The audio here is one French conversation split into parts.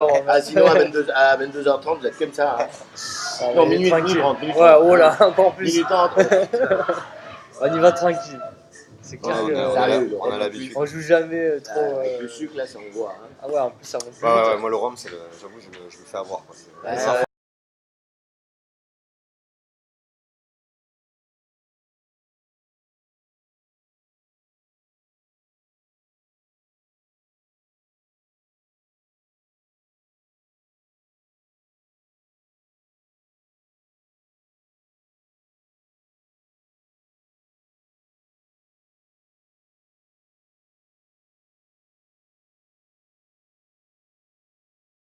Ah, sinon à 22h30, vous êtes comme ça. Hein. Ah, Non, mais minuit tranquille. 30, minuit Ouais, 30. oh là, encore plus. Minuit 30. On y va tranquille. C'est clair Ouais, que Sérieux, on a l'habitude. on joue jamais trop. Avec le sucre, là, ça envoie. Hein. Ah ouais, en plus ça monte plus Ouais, vite. ouais, moi le rhum, j'avoue, je me fais avoir. Quoi. Ouais,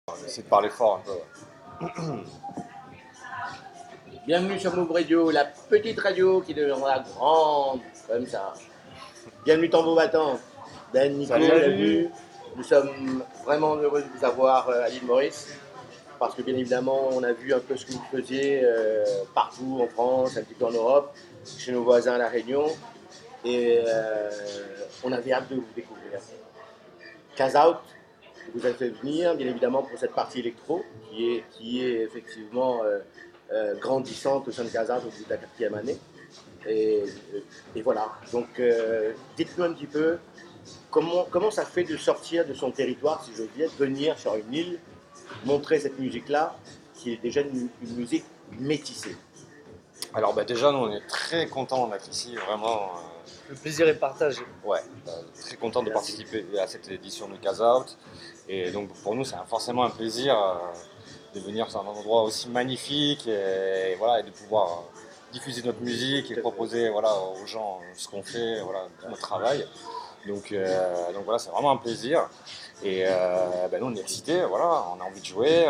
On essaie de parler fort un peu. Ouais. Bienvenue sur Move Radio, la petite radio qui deviendra grande, comme ça. Bienvenue Tambour Battant. Ben, Nico, Salut. bienvenue. Nous sommes vraiment heureux de vous avoir à l'île Maurice, parce que bien évidemment, on a vu un peu ce que vous faisiez partout en France, un petit peu en Europe, chez nos voisins à La Réunion, et on avait hâte de vous découvrir. Casout vous a fait venir, bien évidemment, pour cette partie électro, qui est effectivement grandissante au sein de Casout au bout de la 4e année. Et, et voilà. Donc, dites-nous un petit peu comment ça fait de sortir de son territoire, si j'ose dire, de venir sur une île, montrer cette musique-là, qui est déjà une musique métissée. Alors bah, déjà, nous on est très contents d'être ici, vraiment. Le plaisir est partagé. Ouais, très content de participer à cette édition de Casout. Et donc pour nous, c'est forcément un plaisir de venir sur un endroit aussi magnifique et voilà, et de pouvoir diffuser notre musique et proposer voilà, aux gens ce qu'on fait, voilà, notre travail. Donc voilà, c'est vraiment un plaisir. Et nous, on est excités, voilà, on a envie de jouer,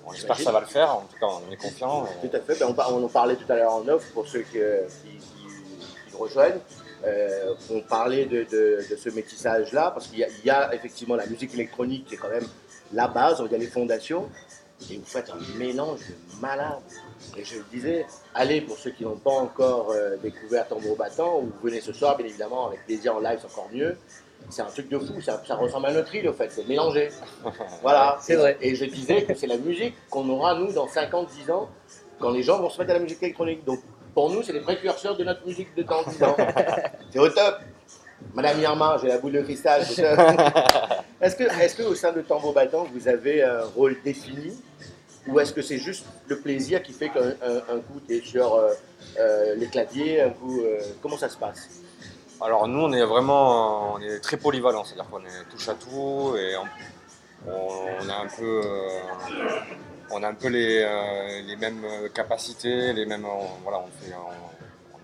on espère que ça va le faire, en tout cas, on est confiant. Tout à fait. Ben, on en parlait tout à l'heure en off pour ceux qui nous rejoignent. On parlait de ce métissage-là, parce qu'il y a effectivement la musique électronique qui est quand même la base, on va dire les fondations, et vous faites un mélange de malade. Et je le disais, allez pour ceux qui n'ont pas encore découvert Tambour Battant, ou vous venez ce soir, bien évidemment, avec plaisir en live, c'est encore mieux. C'est un truc de fou, ça ressemble à notre île, au fait, c'est mélangé. Voilà, c'est vrai. Et je disais que c'est la musique qu'on aura, nous, dans 50-10 ans, quand les gens vont se mettre à la musique électronique. Donc, pour nous, c'est les précurseurs de notre musique de temps en temps. C'est au top. Madame Irma, j'ai la boule de cristal. Est-ce que au sein de Tambour Battant, vous avez un rôle défini, ou est-ce que c'est juste le plaisir qui fait qu'un coup, tu es sur les claviers, un coup... comment ça se passe? Alors nous, on est très polyvalent, c'est-à-dire qu'on est touche à tout et on a un peu, les mêmes capacités, les mêmes, voilà,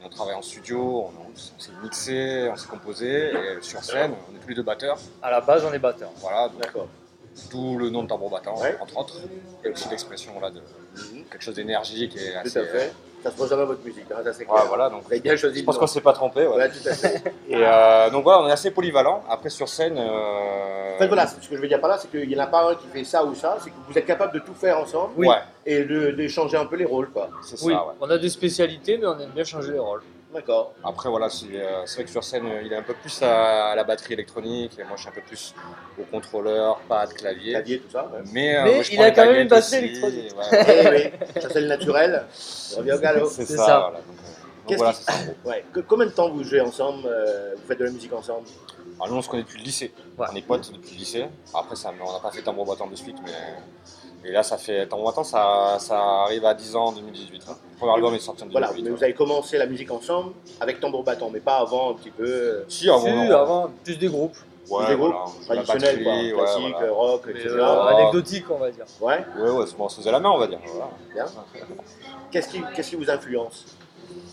on travaille en studio, on s'est mixé, on s'est composé et sur scène, on est tous les deux batteurs. À la base, on est batteur. Voilà, donc, D'accord. d'où le nom de Tambour Battant, Ouais. entre autres, et aussi l'expression voilà, de quelque chose d'énergique et assez. Tout à fait. Ça se ressemble à votre musique, hein, ça c'est clair. Ouais, voilà, donc Vous avez bien choisi. je pense qu'on s'est pas trompé. Ouais. Ouais, tout à fait. Et donc voilà, on est assez polyvalent. Après sur scène. En fait, voilà, ce que je veux dire par là, c'est qu'il n'y en a pas un qui fait ça ou ça, c'est que vous êtes capable de tout faire ensemble Oui. Ouais, et d'échanger un peu les rôles, quoi. c'est ça. Oui, Ouais. on a des spécialités, mais on aime bien changer les rôles. D'accord. Après voilà, c'est vrai que sur scène, il est un peu plus à la batterie électronique et moi je suis un peu plus au contrôleur, pad, clavier. Clavier, tout ça. Ouais. Mais Mais moi, je il prends a les quand même baguettes une batterie aussi, électronique. ouais. Eh oui, ça c'est le naturel. On revient au galop. C'est C'est ça. ça. Voilà, donc Qu'est-ce voilà, qui- c'est ça. en gros. Ouais. Combien de temps vous jouez ensemble, vous faites de la musique ensemble? Alors nous on se connaît depuis le lycée. Ouais. On est potes depuis le lycée. Après on n'a pas fait Tambour Battant de suite, mais et là ça fait Tambour Battant, ça arrive à 10 ans en 2018. Hein. Le premier album est sorti en 2018. Voilà, mais vous avez commencé la musique ensemble avec Tambour Battant, mais pas avant un petit peu Si, avant, Si, avant, plus des groupes. Ouais, des groupes voilà, on joue la traditionnels, quoi, batterie, classique, voilà. rock, Mais, etc. anecdotiques, on va dire. Ouais, Ouais, on se faisait la main, on va dire. Voilà. bien. Qu'est-ce qui vous influence?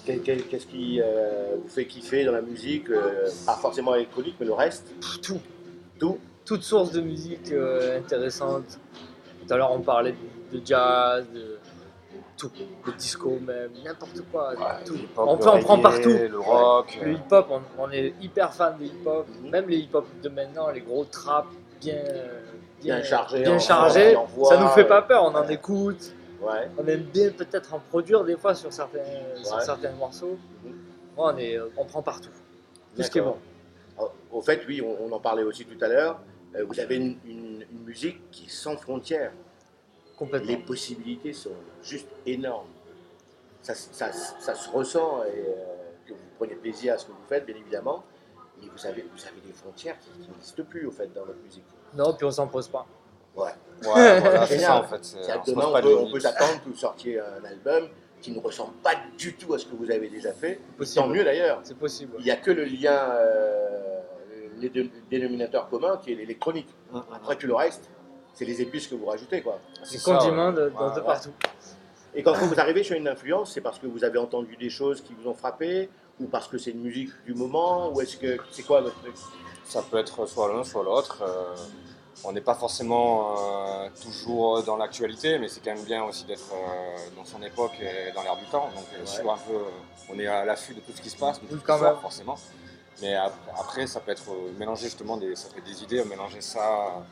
Qu'est-ce qui vous fait kiffer dans la musique? Pas forcément électronique, mais le reste? Tout. Tout? Toute source de musique intéressante. Tout à l'heure, on parlait de jazz, de tout. De disco même, n'importe quoi. Ouais, tout. le hip-hop, On le prend reggae, partout. Le rock. Le hip-hop, on est hyper fan de hip-hop. Mhm. Même les hip-hop de maintenant, les gros traps Bien chargés, bien en- chargés. en voix, Ça nous fait pas peur, on en ouais. écoute. Ouais. On aime bien peut-être en produire des fois sur certains morceaux. Mhm. Ouais, on prend partout. Tout ce qui est bon. D'accord. Au fait, oui, on en parlait aussi tout à l'heure. vous avez une musique qui est sans frontières. Complètement. Les possibilités sont juste énormes. Ça se ressent et que vous prenez plaisir à ce que vous faites, bien évidemment. Et vous avez des frontières qui n'existent plus, au fait, dans votre musique. Non, puis on s'en pose pas. Ouais. Ouais, voilà, c'est Génial. ça en fait. C'est-à-dire On que se pose demain, pas de on peut limites. s'attendre que vous sortiez un album qui ne ressemble pas du tout à ce que vous avez déjà fait. Possible. Tant mieux d'ailleurs. C'est possible. Il n'y a que le lien, les deux dénominateurs communs, qui est l'électronique. Après, tout le reste, c'est les épices que vous rajoutez, quoi. C'est ça, condiment ouais. de Ouais. partout. Et quand vous arrivez sur une influence, c'est parce que vous avez entendu des choses qui vous ont frappé, ou parce que c'est une musique du moment, ou est-ce que c'est quoi votre truc? Ça peut être soit l'un, soit l'autre. On n'est pas forcément toujours dans l'actualité, mais c'est quand même bien aussi d'être dans son époque et dans l'air du temps. Donc suivre un peu, on est à l'affût de tout ce qui se passe, de tout ce qui Quand sort même. forcément. Mais après, ça peut être mélanger justement ça peut être des idées, mélanger ça,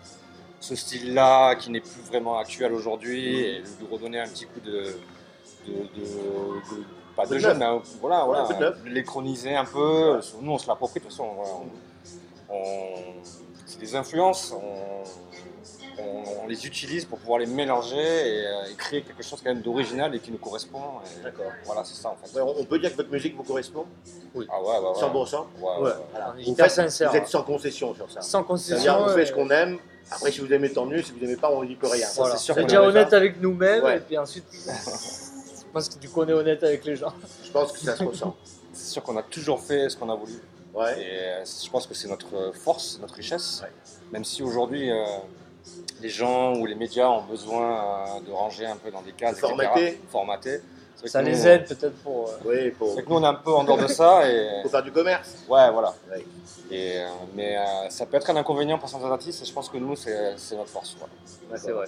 ce style-là qui n'est plus vraiment actuel aujourd'hui, et lui redonner un petit coup pas de jeune, mais voilà, un peu de neuf. l'électroniser un peu. Nous, on se l'approprie de toute façon. Voilà, c'est des influences, on les utilise pour pouvoir les mélanger et créer quelque chose quand même d'original et qui nous correspond. D'accord. Voilà, c'est ça en fait. Ouais, on peut dire que votre musique vous correspond, Ah ouais, ouais, ouais. 100%. Ouais, Ouais. ouais. Voilà. On est Vous hyper faites- sincère. Vous êtes sans concession sur ça. Sans C'est-à-dire, concession. on fait ce qu'on aime. Après, si vous aimez, tant mieux. Si vous n'aimez pas, on n'y peut rien. Ça, Voilà. c'est sûr On est qu'on déjà aimerait honnête ça. avec nous-mêmes Ouais. et puis ensuite, je pense que du coup on est honnête avec les gens. Je pense que ça se ressent. C'est sûr qu'on a toujours fait ce qu'on a voulu. Ouais. Et je pense que c'est notre force, notre richesse. Ouais. Même si aujourd'hui, les gens ou les médias ont besoin de ranger un peu dans des cases, Formater. etc. Formater. C'est vrai Ça que les nous, aide peut-être pour. Oui, pour C'est que nous, on est un peu en dehors de ça. Et... faut faire du commerce. Ouais, voilà. Ouais. Et, mais ça peut être un inconvénient pour certains artistes, et je pense que nous, c'est notre force. Voilà. D'accord. C'est vrai.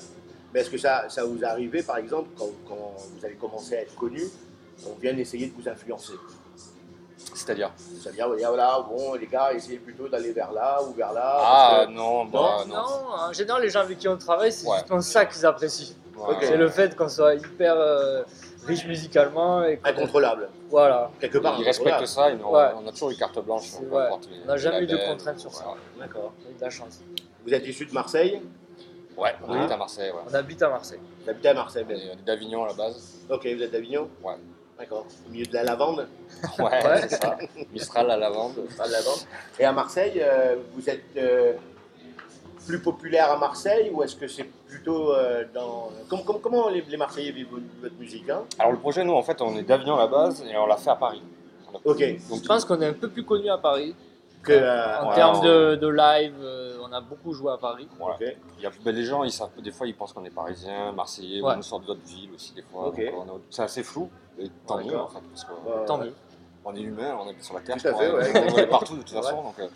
Mais est-ce que ça vous est arrivé, par exemple, quand vous avez commencé à être connu, on vient essayer de vous influencer? C'est-à-dire C'est-à-dire, voilà, bon, les gars, essayez plutôt d'aller vers là ou vers là. Ah parce que- non, Non, bah, non. en général, les gens avec qui on travaille, c'est Ouais. justement ça qu'ils apprécient. Ouais, Ok. C'est ouais. le fait qu'on soit hyper riche musicalement et qu'on- Incontrôlable. Voilà. Quelque part, Ils respectent incontrôlable. ça, Ouais. on a toujours eu carte blanche. C'est peu vrai. importe On n'a jamais eu de labels, contraintes sur ça. voilà. D'accord. On a eu de la chance. Vous êtes issu de Marseille, Ouais, on Hein habite à Marseille. Ouais. On habite à Marseille. vous habitez à Marseille On même. est d'Avignon à la base. Ok, vous êtes d'Avignon? Ouais. D'accord. Au milieu de la lavande, Ouais, Ouais. c'est ça. Mistral à la lavande. pas de lavande. Et à Marseille, vous êtes plus populaire à Marseille ou est-ce que c'est plutôt dans... Comment les Marseillais vivent votre musique, hein? Alors le projet, nous, en fait, on est d'Avignon à la base et on l'a fait à Paris. Ok. Donc, Je pense qu'on est un peu plus connu à Paris. Que, En ouais, termes on- de live, on a beaucoup joué à Paris. voilà. ok. Les gens, ils savent, des fois, ils pensent qu'on est parisien, marseillais, Ouais. ou on sort d'autres villes aussi, des fois. Ok. Donc, c'est assez flou, et tant Ouais, mieux, d'accord. en fait, parce qu'on Tant mieux. on est humain, on habite sur la terre, Tout à fait, ouais, on est exactement. partout de toute façon. Ouais. Donc,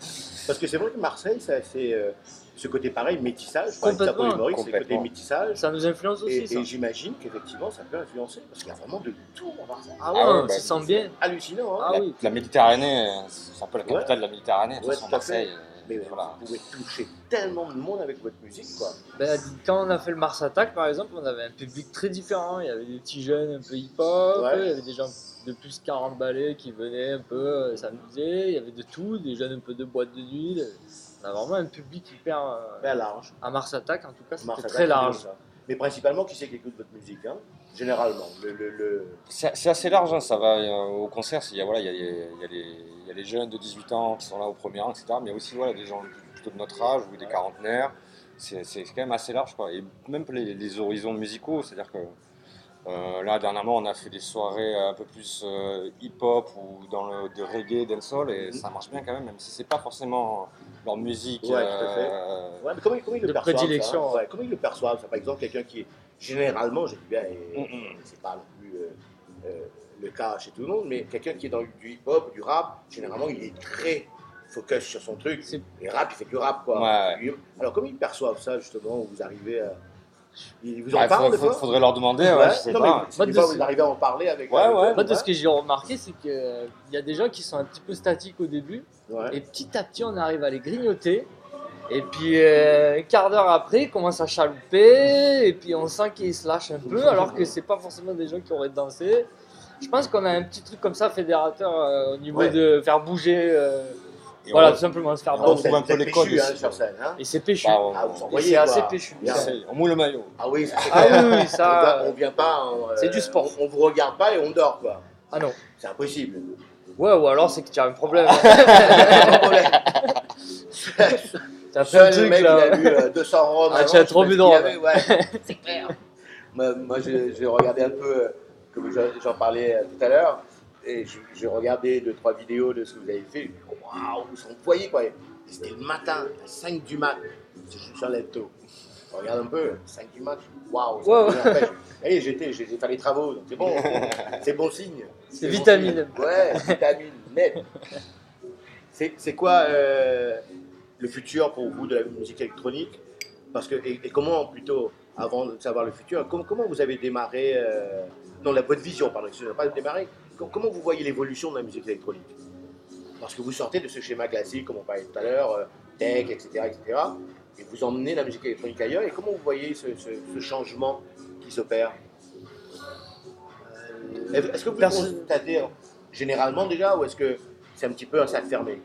Parce que c'est vrai que Marseille, ça c'est ce côté pareil, métissage. Je parlais de ça pour les Complètement. Maurice, c'est le côté Complètement. métissage. Ça nous influence aussi, Et, ça. et j'imagine qu'effectivement, ça peut influencer. Parce qu'il y a vraiment de tout à Marseille. Ah ouais, Ah ouais, on bah, se sent bien. Hallucinant, hein? Ah oui. la Méditerranée, c'est un peu la capitale de la Méditerranée, de toute Ouais, façon, tout à fait. Marseille. Mais Voilà. vous pouvez toucher tellement de monde avec votre musique, quoi. Ben, quand on a fait le Mars Attack, par exemple, on avait un public très différent. Il y avait des petits jeunes un peu hip-hop, Ouais. il y avait des gens de plus de 40 balais qui venaient un peu s'amuser, il y avait de tout, des jeunes un peu de boîte de nuit. On a vraiment un public hyper... Très large. à Mars Attack, en tout cas, c'était Mars Attack, très c'est large. bien ça. Mais principalement, qui c'est qui écoute votre musique, hein? Généralement. C'est assez large, hein, ça va au concert, il y a, voilà, il y a les jeunes de 18 ans qui sont là au premier rang, etc. Mais aussi voilà, des gens plutôt de notre âge ou des quarantenaires. C'est quand même assez large, quoi. Et même les horizons musicaux, c'est-à-dire que là, dernièrement, on a fait des soirées un peu plus hip-hop ou dans le de reggae, dancehall, et ça marche bien quand même si c'est pas forcément leur musique. Ouais, tout à fait. Ouais, mais comment ils le De perçoivent, prédilection, ça, hein? Ouais, comment ils le perçoivent, ça? Par exemple, quelqu'un qui est généralement, je dis bien, et Mm-mm. c'est pas non plus le cas chez tout le monde, mais quelqu'un qui est dans du hip-hop, du rap, généralement, il est très focus sur son truc. C'est- Et rap, il fait du rap, quoi. Ouais. Alors, comment ils perçoivent ça, justement, où vous arrivez à... Ils vous en Ouais, parlent, des fois? faudrait leur demander, ouais, je sais non, pas. mais des fois, de- vous arrivez à en parler avec... Ouais, avec ouais. eux, Moi, de ce que j'ai remarqué, c'est qu'il y a des gens qui sont un petit peu statiques au début, Ouais. et petit à petit, on arrive à les grignoter. Et puis, un quart d'heure après, ils commencent à chalouper, et puis on sent qu'ils se lâchent un peu, alors que c'est pas forcément des gens qui auraient dansé. Je pense qu'on a un petit truc comme ça fédérateur au niveau Ouais. de faire bouger Et Voilà, on- tout simplement se faire on Donc, danser. trouve un peu les codes péchu, hein, aussi, sur ouais. scène. Hein. Et c'est péchu. Bah, Ah, vous Et envoyez, c'est assez quoi. péchu. Bien. on mouille le maillot. Ah oui, ça c'est Ah clair. oui, ça. On vient pas. C'est du sport. On vous regarde pas et on dort, quoi. Ah non. C'est impossible. Ouais, ou alors c'est que tu as un problème. Pas de problème. T'as fait un Seul, le truc mec, là. il a bu 200 rhum. Ah, avant, tu as je sais trop pas bu ce de qu'il rhum. avait, ouais, c'est clair. Moi, j'ai regardé un peu, comme j'en parlais tout à l'heure, et j'ai regardé 2-3 vidéos de ce que vous avez fait. Waouh, vous voyez quoi. C'était le matin, à 5 du mat. Je lève tôt. Je regarde un peu, 5 du mat. Waouh, Ouais, ça me fait. Et j'ai fait les travaux, donc c'est bon signe. C'est bon vitamine. signe. Ouais, vitamine, net. C'est quoi le futur pour vous de la musique électronique? Parce que, et comment plutôt, avant de savoir le futur, comment vous avez démarré, non, votre vision, pardon, excusez-moi, pas démarré, comment vous voyez l'évolution de la musique électronique? Parce que vous sortez de ce schéma classique, comme on parlait tout à l'heure, tech, etc., et vous emmenez la musique électronique ailleurs, et comment vous voyez ce changement qui s'opère? Est-ce que vous le constatez généralement déjà, ou est-ce que c'est un petit peu un sac fermé?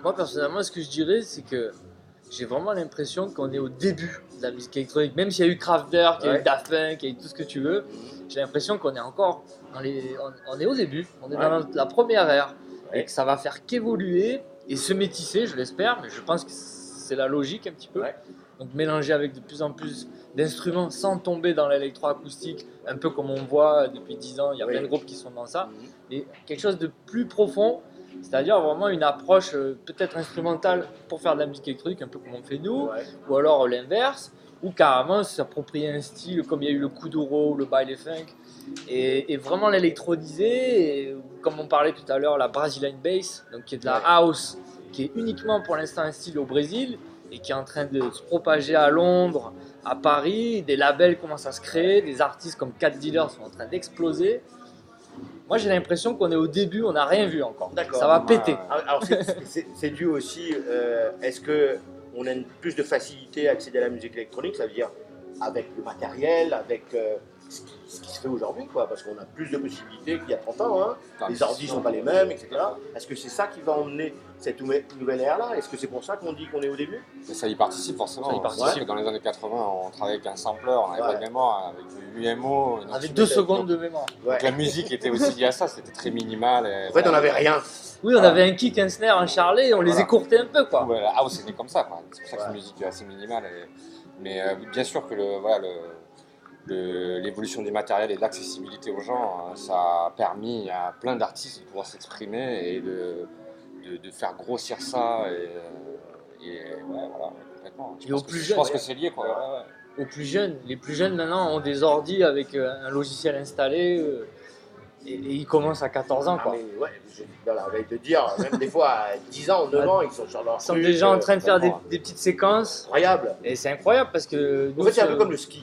Moi personnellement, ce que je dirais, c'est que j'ai vraiment l'impression qu'on est au début de la musique électronique. Même s'il y a eu Kraftwerk, il y a eu Daft Punk, il y a eu tout ce que tu veux, j'ai l'impression qu'on est encore on est au début, on est dans la première ère, et que ça va faire qu'évoluer et se métisser, je l'espère, mais je pense que c'est la logique un petit peu. Ouais. Donc mélanger avec de plus en plus d'instruments sans tomber dans l'électroacoustique, un peu comme on voit depuis 10 ans, il y a plein de groupes qui sont dans ça, et quelque chose de plus profond, c'est-à-dire vraiment une approche peut-être instrumentale pour faire de la musique électronique, un peu comme on fait nous, ou alors l'inverse, ou carrément s'approprier un style comme il y a eu le kuduro ou le baile funk, et vraiment l'électroniser, et, comme on parlait tout à l'heure, la Brazilian Bass, donc qui est de la house, qui est uniquement pour l'instant un style au Brésil, et qui est en train de se propager à Londres, à Paris, des labels commencent à se créer, des artistes comme Cat Dealer sont en train d'exploser. Moi j'ai l'impression qu'on est au début, on n'a rien vu encore. D'accord. Ça va péter. Alors c'est dû aussi, est-ce qu'on a plus de facilité à accéder à la musique électronique, ça veut dire avec le matériel, avec ce qui se fait aujourd'hui, quoi, parce qu'on a plus de possibilités qu'il y a 30 ans, hein. Les ordi ne sont pas les mêmes, etc. Est-ce que c'est ça qui va emmener cette nouvelle ère-là? Est-ce que c'est pour ça qu'on dit qu'on est au début? Mais ça y participe forcément. Ça y participe. Parce que dans les années 80, on travaillait avec un sampler, on n'avait pas de mémoire, avec du UMO. Avec 2 secondes de mémoire. Donc la musique était aussi liée à ça, c'était très minimal. En fait, on n'avait rien. Oui, on avait un kick, un snare, un charlet, et on les écourtait un peu, quoi. Ouais, la house c'est né comme ça, quoi. C'est pour ça que c'est une musique assez minimale. Mais bien sûr que l'évolution du matériel et de l'accessibilité aux gens, ça a permis à plein d'artistes de pouvoir s'exprimer et de faire grossir ça. Et ouais, voilà, complètement. Je pense que c'est lié, quoi. Ouais. Aux plus jeunes, les plus jeunes maintenant ont des ordis avec un logiciel installé, et ils commencent à 14 ans, quoi. Mais ouais, j'allais te dire, même des fois à 10 ans, 9 ans, ils sont sur leur Ils sont truc, déjà en train de faire des vraiment. petites séquences, incroyable. et c'est incroyable parce que En fait, c'est un peu comme le ski.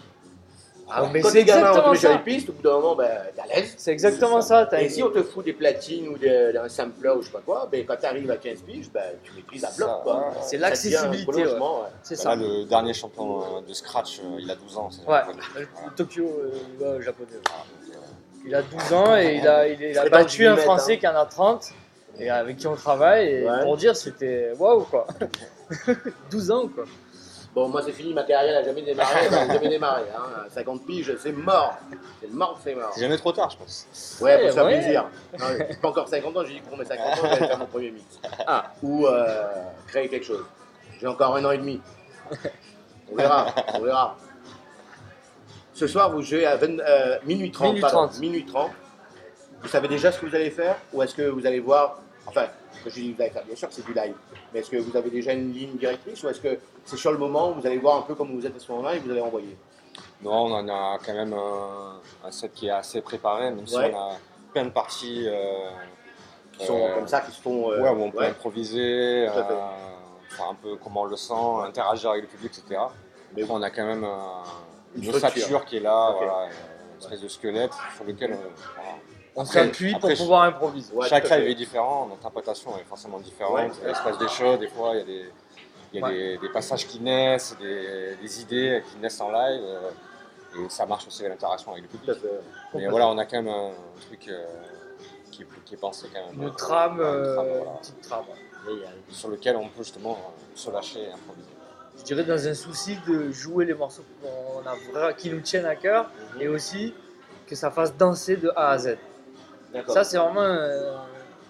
mais Quand c'est les gamins exactement on te met sur ça. les pistes, au bout d'un moment, t'es à l'aise. C'est exactement ça. Et si on te fout des platines ou d'un sampler ou je sais pas quoi, quand tu arrives à 15 piges, tu maîtrises à bloc, Ça, quoi. ouais. C'est Ça l'accessibilité, devient un prolongement, ouais. C'est Là, ça. le dernier champion de scratch, il a 12 ans. C'est Ouais, japonais. le Tokyo japonais. Il a 12 ans et il a C'est battu dans un 10 Français mètres, qui en a 30 et avec qui on travaille. Et pour dire, c'était waouh, quoi. 12 ans, quoi. Bon, moi, c'est fini, ma carrière n'a jamais démarré. Hein. 50 piges, c'est mort. C'est mort. C'est jamais trop tard, je pense. Ouais, pour se faire Ouais. plaisir. Non, j'ai pas encore 50 ans, j'ai dit que pour mes 50 ans, j'allais faire mon premier mix. Ah. Ou créer quelque chose. J'ai encore 1 an et demi. On verra. Ce soir, vous jouez à minuit 30. Minuit 30. Vous savez déjà ce que vous allez faire? Ou est-ce que vous allez voir... Enfin, quand je dis vous allez faire, bien sûr que c'est du live. Mais est-ce que vous avez déjà une ligne directrice? Ou est-ce que c'est sur le moment où vous allez voir un peu comme vous êtes à ce moment-là et vous allez envoyer? Non, on en a quand même un set qui est assez préparé, même si on a plein de parties Qui sont comme ça, qui se font... où on peut improviser, Tout à fait. faire un peu comment on le sent, interagir avec le public, etc. Mais bon, on a quand même une ossature qui est là, voilà, une espèce de squelette sur lequel On s'appuie pour pouvoir improviser. Ouais, chaque tout à live fait. est différent, notre interprétation est forcément différente. Ouais. Il se passe des choses, des fois il y a des passages qui naissent, des idées qui naissent en live. Et ça marche aussi à l'interaction avec le public. Tout à fait. Mais voilà, on a quand même un truc qui est pensé quand même. Une trame, voilà. une petite trame. Sur lequel on peut justement se lâcher et improviser. Je dirais dans un souci de jouer les morceaux qui nous tiennent à cœur et aussi que ça fasse danser de A à Z. D'accord. Ça, c'est vraiment,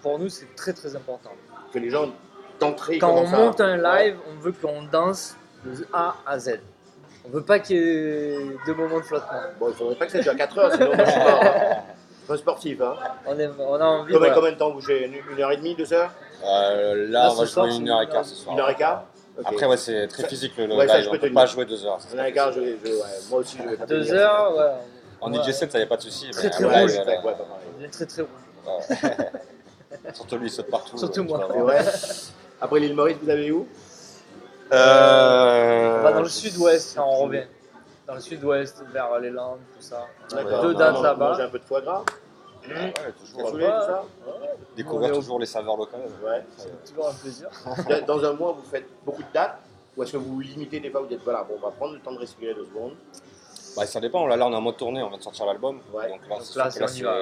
pour nous, c'est très très important. Que les gens d'entrée Quand on commencent à- monte un live, on veut qu'on danse de A à Z. On veut pas qu'il y ait de moments de flottement. Bon, il faudrait pas que ça dure 4 heures, sinon moi, je suis pas un sportif. Hein. On a envie. Combien, voilà. combien de temps vous jouez? 1h30, 2 heures? Là, on va ce soir, jouer c'est 1h15 ce soir. 1h15? Ok. Après, ouais, c'est très physique le Ouais, ça, live, je on peux peut tenir. pas jouer 2 heures. 1h15, ouais, moi aussi je vais pas 2 tenir. heures, ouais. En Ouais. DJ set, ça y a pas de souci. Très, mais très un rouge. live, Ouais, pas pareil. On devient très très rouge. surtout lui, il saute partout. Surtout moi. tu vas C'est voir. vrai. Après l'île Maurice, vous avez où? On va dans le je- sud-ouest quand on revient. Dans le sud-ouest, vers les Landes, tout ça. On a D'accord. deux dates Manger là-bas. un peu de foie gras, Ouais, toujours cassoulet, tout ça. découvrir On est au- toujours les saveurs locales. Ouais. C'est toujours un plaisir. Dans un mois, vous faites beaucoup de dates? Ou est-ce que vous vous limitez des fois, vous dites voilà, bon, on va prendre le temps de respirer 2 secondes. Bah, ça dépend. Là, on est en mode tournée, on vient de sortir l'album. Ouais. Donc là, Donc c'est là, sûr que on y va.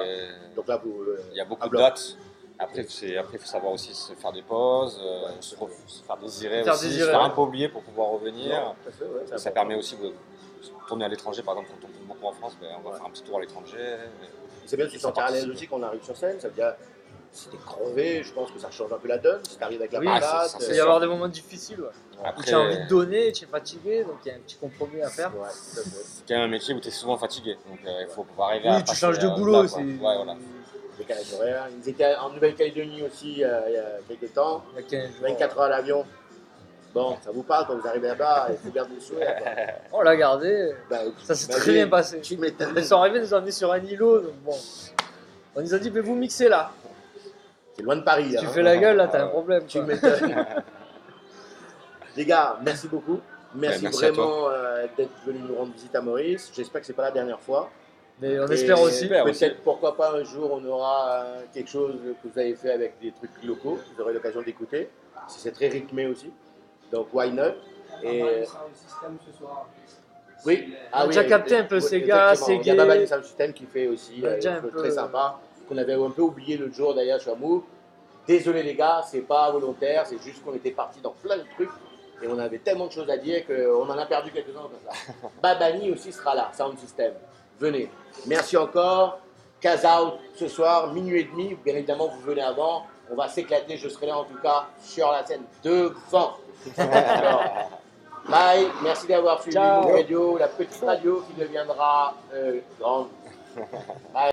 Donc là, vous. Il y a beaucoup à de bloc. dates. Après, il faut savoir aussi se faire des pauses, se faire désirer Faire aussi, désirer, se faire ouais. un peu oublier pour pouvoir revenir. Non, tout à fait, ouais, c'est Et ça important. permet aussi de tourner à l'étranger. Par exemple, quand on tourne beaucoup en France, ben, on va faire un petit tour à l'étranger. C'est bien de se Ça sentir à l'aise participe. aussi quand on arrive sur scène. Ça veut dire, si t'es crevé, je pense que ça change un peu la donne. Si t'arrives avec la Oui, patate. ça, Il peut c'est y avoir des moments difficiles. Ouais. Où Après, tu as envie de donner, tu es fatigué, donc il y a un petit compromis à faire. Ouais, tout à fait. c'est quand même un métier où tu es souvent fatigué. Donc il faut pouvoir arriver à Oui, tu passer changes de au-delà, boulot. quoi. C'est Ouais, voilà. Décalage horaire. Ils étaient en Nouvelle-Calédonie aussi il y a quelques temps. Il y a 15 jours. 24 heures à l'avion. Bon, ça vous parle quand vous arrivez là-bas, il faut garder le sourire. Quoi. On l'a gardé. Bah, Ça s'est t'imagines, très bien passé. Tu m'étonnes. Ils sont arrivés, ils nous ont emmenés sur un îlot. Donc bon. On nous a dit, mais vous mixez là. C'est loin de Paris. Si hein. tu fais la gueule, là, t'as un problème. Tu quoi. m'étonnes. Les gars, merci beaucoup. Merci, Merci à vraiment d'être venu nous rendre visite à Maurice. J'espère que c'est pas la dernière fois. Mais on Et espère aussi. Peut-être, pourquoi pas, un jour, on aura quelque chose que vous avez fait avec des trucs locaux. Vous aurez l'occasion d'écouter. C'est très rythmé aussi. Donc, why not? Et... Oui, On a déjà capté un peu Sega, effectivement. Il y a Segé. Baba du Sound System qui fait aussi On a des déjà un choses peu- très sympa, qu'on avait un peu oublié l'autre jour d'ailleurs sur Move. Désolé les gars, c'est pas volontaire, c'est juste qu'on était parti dans plein de trucs et on avait tellement de choses à dire qu'on en a perdu quelques-uns comme ça. Babani aussi sera là, Sound System. Venez. Merci encore. Cas Out ce soir, minuit et demi. Bien évidemment, vous venez avant. On va s'éclater. Je serai là en tout cas sur la scène devant. Alors, bye. Merci d'avoir suivi Ciao. Move Radio, la petite radio qui deviendra grande. Bye.